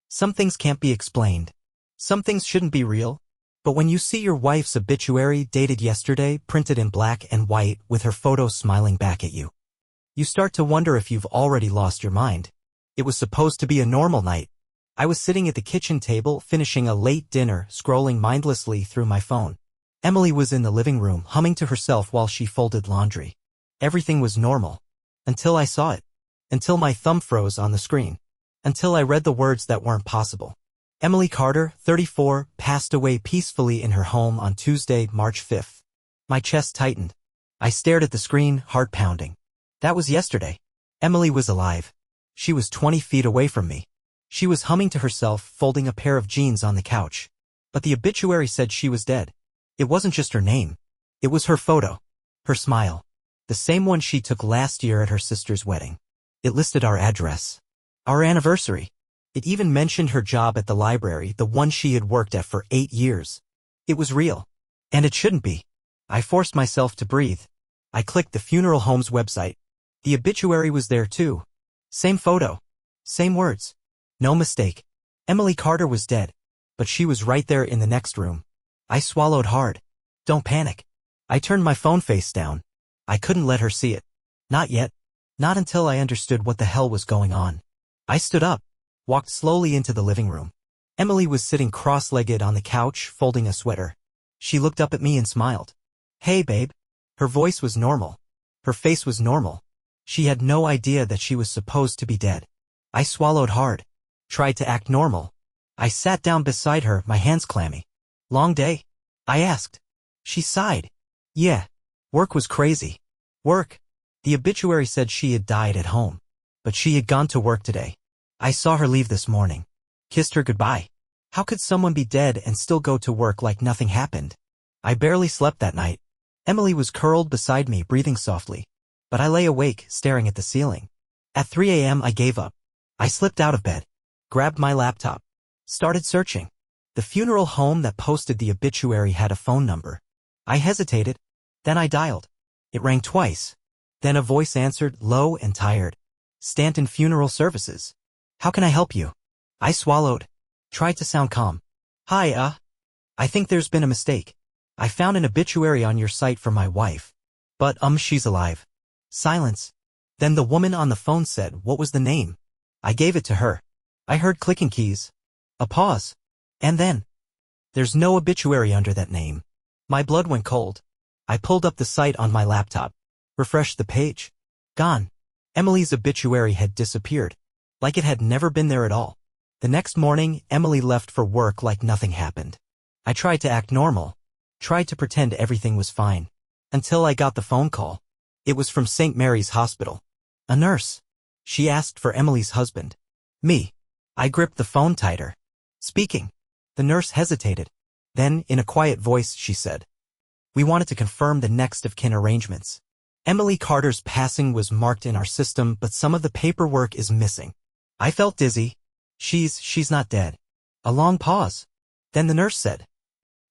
Some things can't be explained. Some things shouldn't be real. But when you see your wife's obituary dated yesterday, printed in black and white with her photo smiling back at you, you start to wonder if you've already lost your mind. It was supposed to be a normal night. I was sitting at the kitchen table, finishing a late dinner, scrolling mindlessly through my phone. Emily was in the living room, humming to herself while she folded laundry. Everything was normal. Until I saw it. Until my thumb froze on the screen. Until I read the words that weren't possible. Emily Carter, 34, passed away peacefully in her home on Tuesday, March 5th. My chest tightened. I stared at the screen, heart pounding. That was yesterday. Emily was alive. She was 20 feet away from me. She was humming to herself, folding a pair of jeans on the couch. But the obituary said she was dead. It wasn't just her name. It was her photo. Her smile. The same one she took last year at her sister's wedding. It listed our address. Our anniversary. It even mentioned her job at the library, the one she had worked at for 8 years. It was real. And it shouldn't be. I forced myself to breathe. I clicked the funeral home's website. The obituary was there too. Same photo. Same words. No mistake. Emily Carter was dead. But she was right there in the next room. I swallowed hard. Don't panic. I turned my phone face down. I couldn't let her see it. Not yet. Not until I understood what the hell was going on. I stood up. Walked slowly into the living room. Emily was sitting cross-legged on the couch, folding a sweater. She looked up at me and smiled. Hey, babe. Her voice was normal. Her face was normal. She had no idea that she was supposed to be dead. I swallowed hard. Tried to act normal. I sat down beside her, my hands clammy. Long day? I asked. She sighed. Yeah. Work was crazy. Work. The obituary said she had died at home. But she had gone to work today. I saw her leave this morning. Kissed her goodbye. How could someone be dead and still go to work like nothing happened? I barely slept that night. Emily was curled beside me, breathing softly. But I lay awake, staring at the ceiling. At 3 a.m. I gave up. I slipped out of bed. Grabbed my laptop. Started searching. The funeral home that posted the obituary had a phone number. I hesitated. Then I dialed. It rang twice. Then a voice answered, low and tired. Stanton Funeral Services. How can I help you? I swallowed. Tried to sound calm. Hi, I think there's been a mistake. I found an obituary on your site for my wife. But, she's alive. Silence. Then the woman on the phone said, what was the name? I gave it to her. I heard clicking keys. A pause. And then. There's no obituary under that name. My blood went cold. I pulled up the site on my laptop. Refreshed the page. Gone. Emily's obituary had disappeared. Like it had never been there at all. The next morning, Emily left for work like nothing happened. I tried to act normal. Tried to pretend everything was fine. Until I got the phone call. It was from St. Mary's Hospital. A nurse. She asked for Emily's husband. Me. I gripped the phone tighter. Speaking. The nurse hesitated. Then, in a quiet voice, she said, we wanted to confirm the next of kin arrangements. Emily Carter's passing was marked in our system, but some of the paperwork is missing. I felt dizzy. She's not dead. A long pause. Then the nurse said,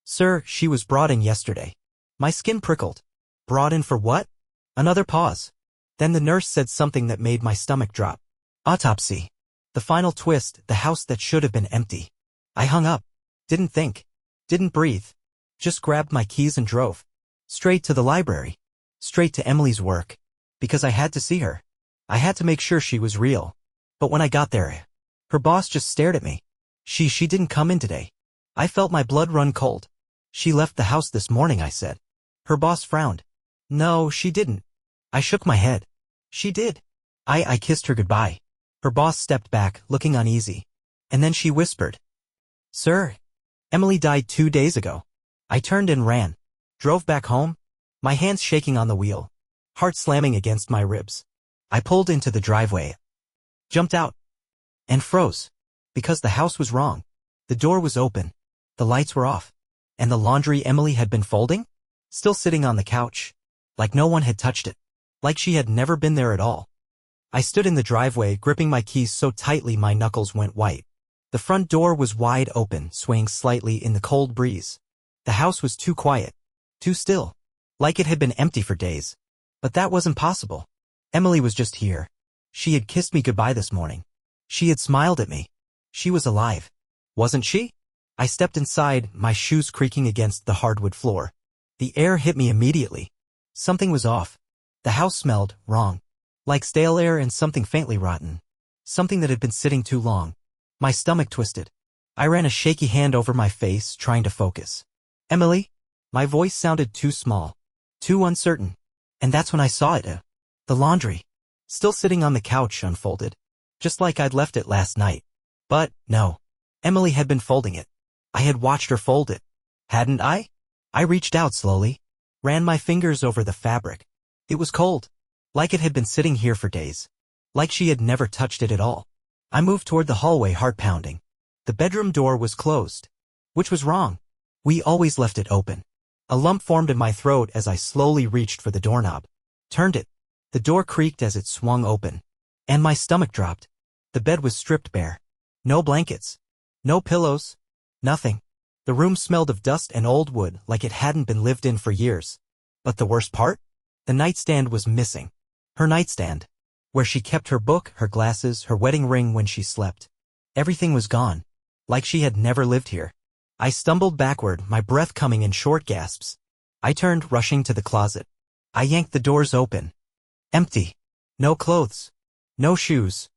sir, she was brought in yesterday. My skin prickled. Brought in for what? Another pause. Then the nurse said something that made my stomach drop. Autopsy. The final twist, the house that should have been empty. I hung up. Didn't think. Didn't breathe. Just grabbed my keys and drove. Straight to the library. Straight to Emily's work. Because I had to see her. I had to make sure she was real. But when I got there, her boss just stared at me. She didn't come in today. I felt my blood run cold. She left the house this morning, I said. Her boss frowned. No, she didn't. I shook my head. She did. I kissed her goodbye. Her boss stepped back, looking uneasy. And then she whispered, sir, Emily died 2 days ago. I turned and ran. Drove back home. My hands shaking on the wheel. Heart slamming against my ribs. I pulled into the driveway. Jumped out. And froze. Because the house was wrong. The door was open. The lights were off. And the laundry Emily had been folding? Still sitting on the couch. Like no one had touched it. Like she had never been there at all. I stood in the driveway, gripping my keys so tightly my knuckles went white. The front door was wide open, swaying slightly in the cold breeze. The house was too quiet. Too still. Like it had been empty for days. But that wasn't possible. Emily was just here. She had kissed me goodbye this morning. She had smiled at me. She was alive. Wasn't she? I stepped inside, my shoes creaking against the hardwood floor. The air hit me immediately. Something was off. The house smelled wrong. Like stale air and something faintly rotten. Something that had been sitting too long. My stomach twisted. I ran a shaky hand over my face, trying to focus. Emily? My voice sounded too small. Too uncertain. And that's when I saw it. The laundry. Still sitting on the couch, unfolded. Just like I'd left it last night. But, no. Emily had been folding it. I had watched her fold it. Hadn't I? I reached out slowly. Ran my fingers over the fabric. It was cold. Like it had been sitting here for days. Like she had never touched it at all. I moved toward the hallway, heart pounding. The bedroom door was closed. Which was wrong. We always left it open. A lump formed in my throat as I slowly reached for the doorknob. Turned it. The door creaked as it swung open. And my stomach dropped. The bed was stripped bare. No blankets. No pillows. Nothing. The room smelled of dust and old wood like it hadn't been lived in for years. But the worst part? The nightstand was missing. Her nightstand. Where she kept her book, her glasses, her wedding ring when she slept. Everything was gone. Like she had never lived here. I stumbled backward, my breath coming in short gasps. I turned, rushing to the closet. I yanked the doors open. Empty. No clothes. No shoes.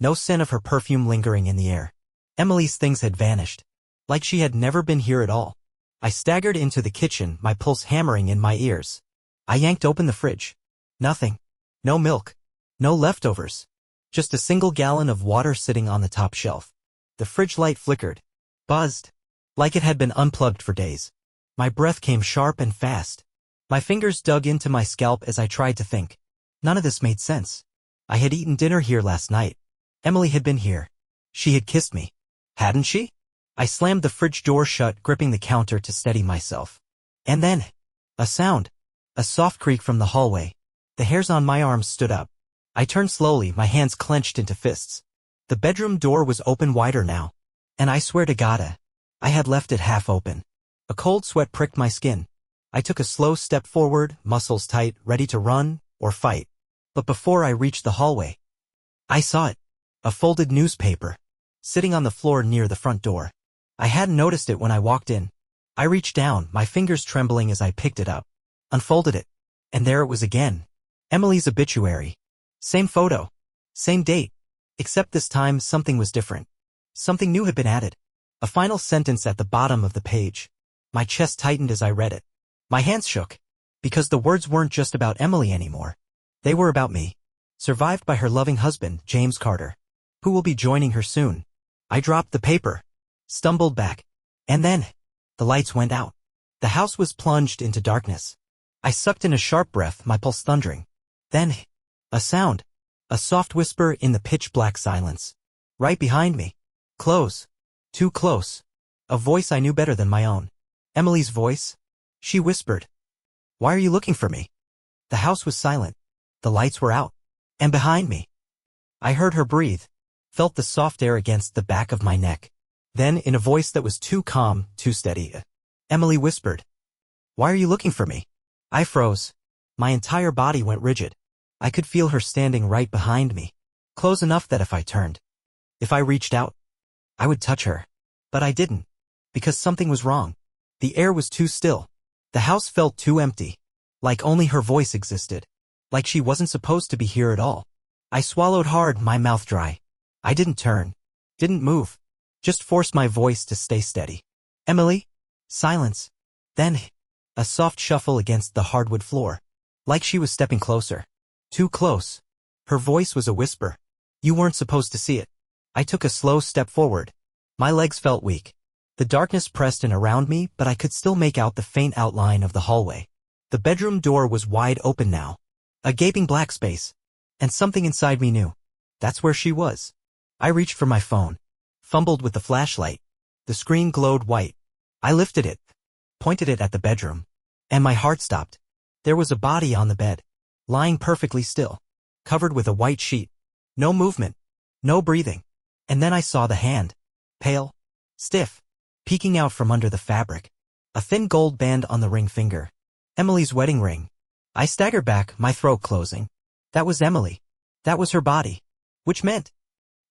No scent of her perfume lingering in the air. Emily's things had vanished. Like she had never been here at all. I staggered into the kitchen, my pulse hammering in my ears. I yanked open the fridge. Nothing. No milk. No leftovers. Just a single gallon of water sitting on the top shelf. The fridge light flickered. Buzzed. Like it had been unplugged for days. My breath came sharp and fast. My fingers dug into my scalp as I tried to think. None of this made sense. I had eaten dinner here last night. Emily had been here. She had kissed me. Hadn't she? I slammed the fridge door shut, gripping the counter to steady myself. And then, a sound. A soft creak from the hallway. The hairs on my arms stood up. I turned slowly, my hands clenched into fists. The bedroom door was open wider now. And I swear to God, I had left it half open. A cold sweat pricked my skin. I took a slow step forward, muscles tight, ready to run or fight. But before I reached the hallway, I saw it. A folded newspaper. Sitting on the floor near the front door. I hadn't noticed it when I walked in. I reached down, my fingers trembling as I picked it up. Unfolded it. And there it was again. Emily's obituary. Same photo. Same date. Except this time something was different. Something new had been added. A final sentence at the bottom of the page. My chest tightened as I read it. My hands shook. Because the words weren't just about Emily anymore. They were about me. Survived by her loving husband, James Carter. Who will be joining her soon. I dropped the paper. Stumbled back. And then, the lights went out. The house was plunged into darkness. I sucked in a sharp breath, my pulse thundering. Then, a sound. A soft whisper in the pitch-black silence. Right behind me. Close. Too close. A voice I knew better than my own. Emily's voice. She whispered. Why are you looking for me? The house was silent. The lights were out. And behind me. I heard her breathe. Felt the soft air against the back of my neck. Then, in a voice that was too calm, too steady, Emily whispered. Why are you looking for me? I froze. My entire body went rigid. I could feel her standing right behind me. Close enough that if I turned, if I reached out, I would touch her. But I didn't. Because something was wrong. The air was too still. The house felt too empty. Like only her voice existed. Like she wasn't supposed to be here at all. I swallowed hard, my mouth dry. I didn't turn. Didn't move. Just forced my voice to stay steady. Emily? Silence. Then, a soft shuffle against the hardwood floor. Like she was stepping closer. Too close. Her voice was a whisper. You weren't supposed to see it. I took a slow step forward. My legs felt weak. The darkness pressed in around me, but I could still make out the faint outline of the hallway. The bedroom door was wide open now. A gaping black space. And something inside me knew. That's where she was. I reached for my phone. Fumbled with the flashlight. The screen glowed white. I lifted it. Pointed it at the bedroom. And my heart stopped. There was a body on the bed. Lying perfectly still. Covered with a white sheet. No movement. No breathing. And then I saw the hand. Pale. Stiff. Peeking out from under the fabric. A thin gold band on the ring finger. Emily's wedding ring. I staggered back, my throat closing. That was Emily. That was her body. Which meant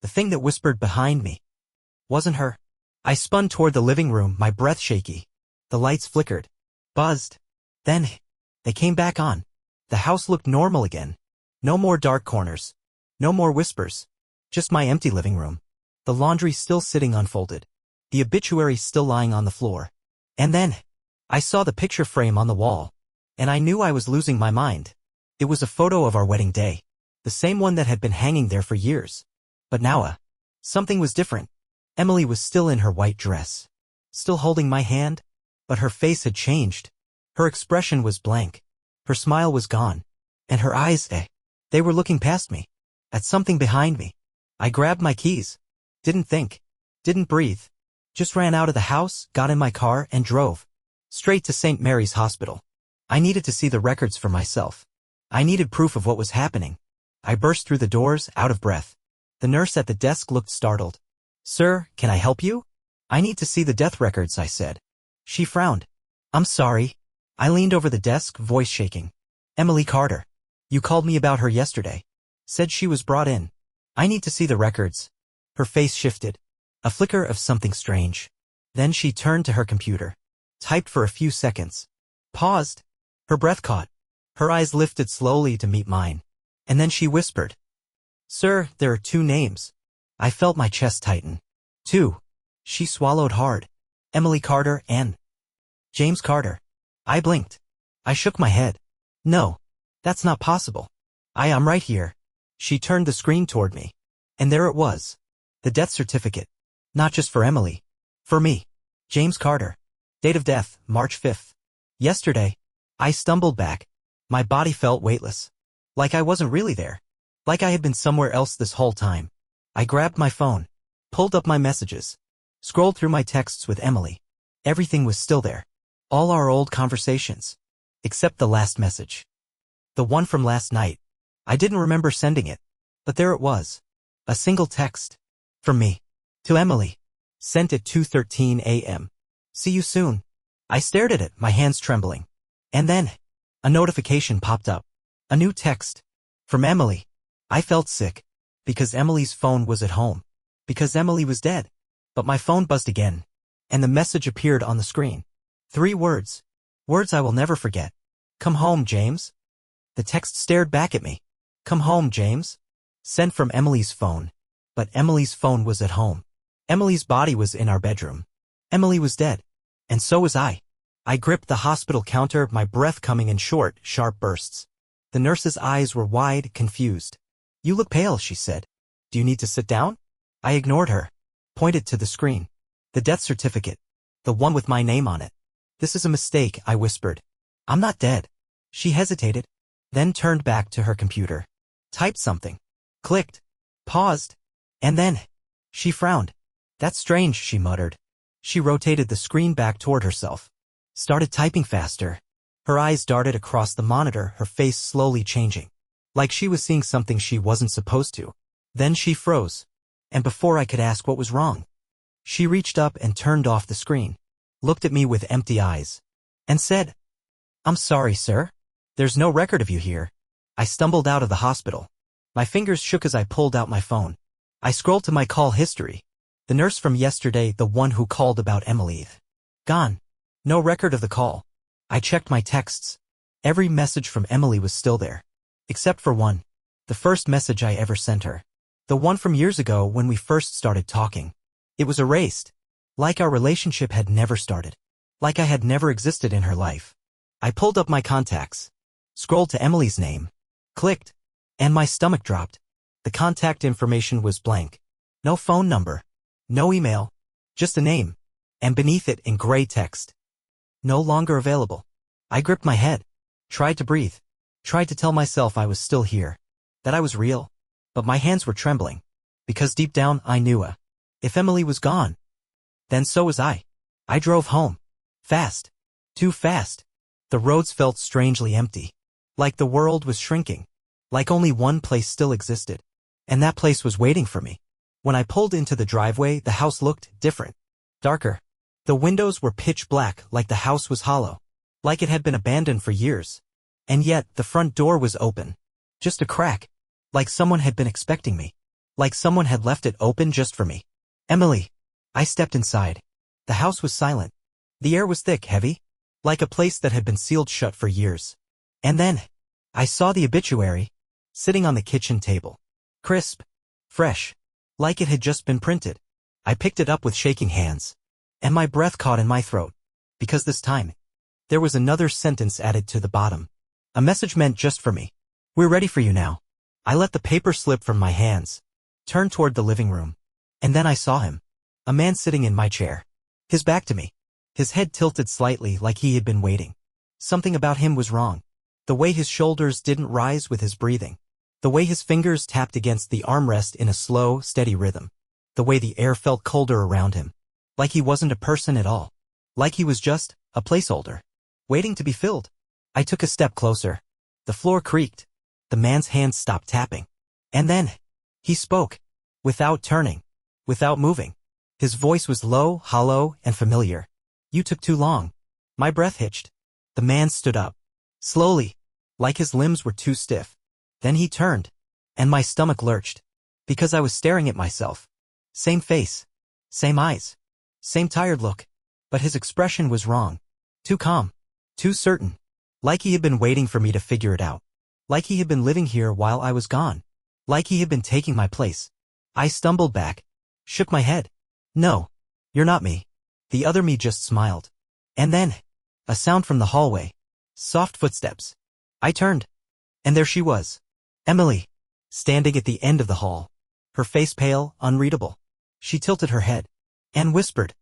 the thing that whispered behind me Wasn't her. I spun toward the living room, my breath shaky. The lights flickered. Buzzed. Then, they came back on. The house looked normal again. No more dark corners. No more whispers. Just my empty living room. The laundry still sitting unfolded. The obituary still lying on the floor. And then, I saw the picture frame on the wall. And I knew I was losing my mind. It was a photo of our wedding day. The same one that had been hanging there for years. But now, something was different. Emily was still in her white dress. Still holding my hand. But her face had changed. Her expression was blank. Her smile was gone. And her eyes, they were looking past me. At something behind me. I grabbed my keys. Didn't think. Didn't breathe. Just ran out of the house, got in my car, and drove. Straight to St. Mary's Hospital. I needed to see the records for myself. I needed proof of what was happening. I burst through the doors, out of breath. The nurse at the desk looked startled. "Sir, can I help you?" "I need to see the death records," I said. She frowned. "I'm sorry." I leaned over the desk, voice shaking. "Emily Carter. You called me about her yesterday. Said she was brought in. I need to see the records." Her face shifted. A flicker of something strange. Then she turned to her computer. Typed for a few seconds. Paused. Her breath caught. Her eyes lifted slowly to meet mine. And then she whispered. "Sir, there are 2 names." I felt my chest tighten. 2. She swallowed hard. "Emily Carter and James Carter." I blinked. I shook my head. "No. That's not possible. I am right here." She turned the screen toward me. And there it was. The death certificate. Not just for Emily. For me. James Carter. Date of death, March 5th. Yesterday. I stumbled back. My body felt weightless. Like I wasn't really there. Like I had been somewhere else this whole time. I grabbed my phone. Pulled up my messages. Scrolled through my texts with Emily. Everything was still there. All our old conversations. Except the last message. The one from last night. I didn't remember sending it. But there it was. A single text. From me. To Emily. Sent at 2:13 a.m. "See you soon." I stared at it, my hands trembling. And then, a notification popped up. A new text. From Emily. I felt sick. Because Emily's phone was at home. Because Emily was dead. But my phone buzzed again. And the message appeared on the screen. 3 words. Words I will never forget. "Come home, James." The text stared back at me. "Come home, James." Sent from Emily's phone. But Emily's phone was at home. Emily's body was in our bedroom. Emily was dead. And so was I. I gripped the hospital counter, my breath coming in short, sharp bursts. The nurse's eyes were wide, confused. "You look pale," she said. "Do you need to sit down?" I ignored her. Pointed to the screen. "The death certificate. The one with my name on it." "This is a mistake," I whispered. "I'm not dead." She hesitated. Then turned back to her computer. Typed something. Clicked. Paused. And then, she frowned. "That's strange," she muttered. She rotated the screen back toward herself. Started typing faster. Her eyes darted across the monitor, her face slowly changing. Like she was seeing something she wasn't supposed to. Then she froze. And before I could ask what was wrong, she reached up and turned off the screen. Looked at me with empty eyes. And said, "I'm sorry, sir. There's no record of you here." I stumbled out of the hospital. My fingers shook as I pulled out my phone. I scrolled to my call history. The nurse from yesterday, the one who called about Emily. Gone. No record of the call. I checked my texts. Every message from Emily was still there. Except for one. The first message I ever sent her. The one from years ago when we first started talking. It was erased. Like our relationship had never started. Like I had never existed in her life. I pulled up my contacts. Scrolled to Emily's name. Clicked. And my stomach dropped. The contact information was blank. No phone number. No email. Just a name. And beneath it in gray text. No longer available. I gripped my head. Tried to breathe. Tried to tell myself I was still here. That I was real. But my hands were trembling. Because deep down I knew if Emily was gone, then so was I. I drove home. Fast. Too fast. The roads felt strangely empty. Like the world was shrinking. Like only one place still existed. And that place was waiting for me. When I pulled into the driveway, the house looked different. Darker. The windows were pitch black, like the house was hollow. Like it had been abandoned for years. And yet, the front door was open. Just a crack. Like someone had been expecting me. Like someone had left it open just for me. "Emily." I stepped inside. The house was silent. The air was thick, heavy, like a place that had been sealed shut for years. And then, I saw the obituary, sitting on the kitchen table. Crisp, fresh, like it had just been printed. I picked it up with shaking hands, and my breath caught in my throat, because this time, there was another sentence added to the bottom. A message meant just for me. We're ready for you now. I let the paper slip from my hands, turned toward the living room, and then I saw him. A man sitting in my chair, his back to me, his head tilted slightly like he had been waiting. Something about him was wrong. The way his shoulders didn't rise with his breathing. The way his fingers tapped against the armrest in a slow, steady rhythm. The way the air felt colder around him. Like he wasn't a person at all. Like he was just a placeholder, waiting to be filled. I took a step closer. The floor creaked. The man's hands stopped tapping. And then, he spoke. Without turning. Without moving. His voice was low, hollow, and familiar. You took too long. My breath hitched. The man stood up. Slowly. Like his limbs were too stiff. Then he turned. And my stomach lurched. Because I was staring at myself. Same face. Same eyes. Same tired look. But his expression was wrong. Too calm. Too certain. Like he had been waiting for me to figure it out. Like he had been living here while I was gone. Like he had been taking my place. I stumbled back. Shook my head. No. You're not me. The other me just smiled. And then, a sound from the hallway. Soft footsteps. I turned. And there she was. Emily. Standing at the end of the hall. Her face pale, unreadable. She tilted her head. And whispered.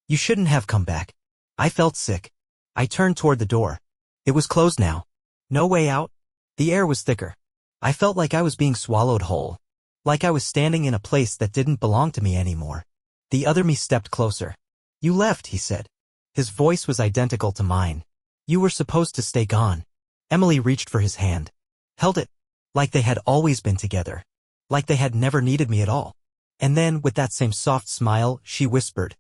You shouldn't have come back. I felt sick. I turned toward the door. It was closed now. No way out. The air was thicker. I felt like I was being swallowed whole. Like I was standing in a place that didn't belong to me anymore. The other me stepped closer. You left, he said. His voice was identical to mine. You were supposed to stay gone. Emily reached for his hand. Held it. Like they had always been together. Like they had never needed me at all. And then, with that same soft smile, she whispered.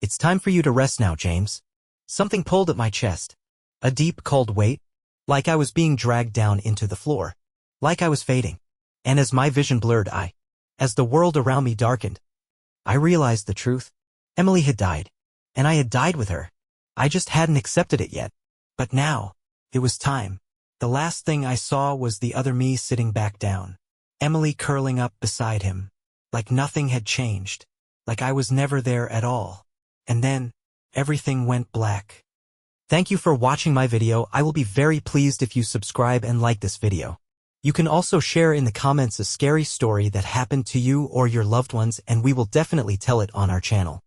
It's time for you to rest now, James. Something pulled at my chest. A deep, cold weight. Like I was being dragged down into the floor. Like I was fading. And as my vision blurred, as the world around me darkened, I realized the truth. Emily had died. And I had died with her. I just hadn't accepted it yet. But now, it was time. The last thing I saw was the other me sitting back down. Emily curling up beside him. Like nothing had changed. Like I was never there at all. And then, everything went black. Thank you for watching my video. I will be very pleased if you subscribe and like this video. You can also share in the comments a scary story that happened to you or your loved ones, and we will definitely tell it on our channel.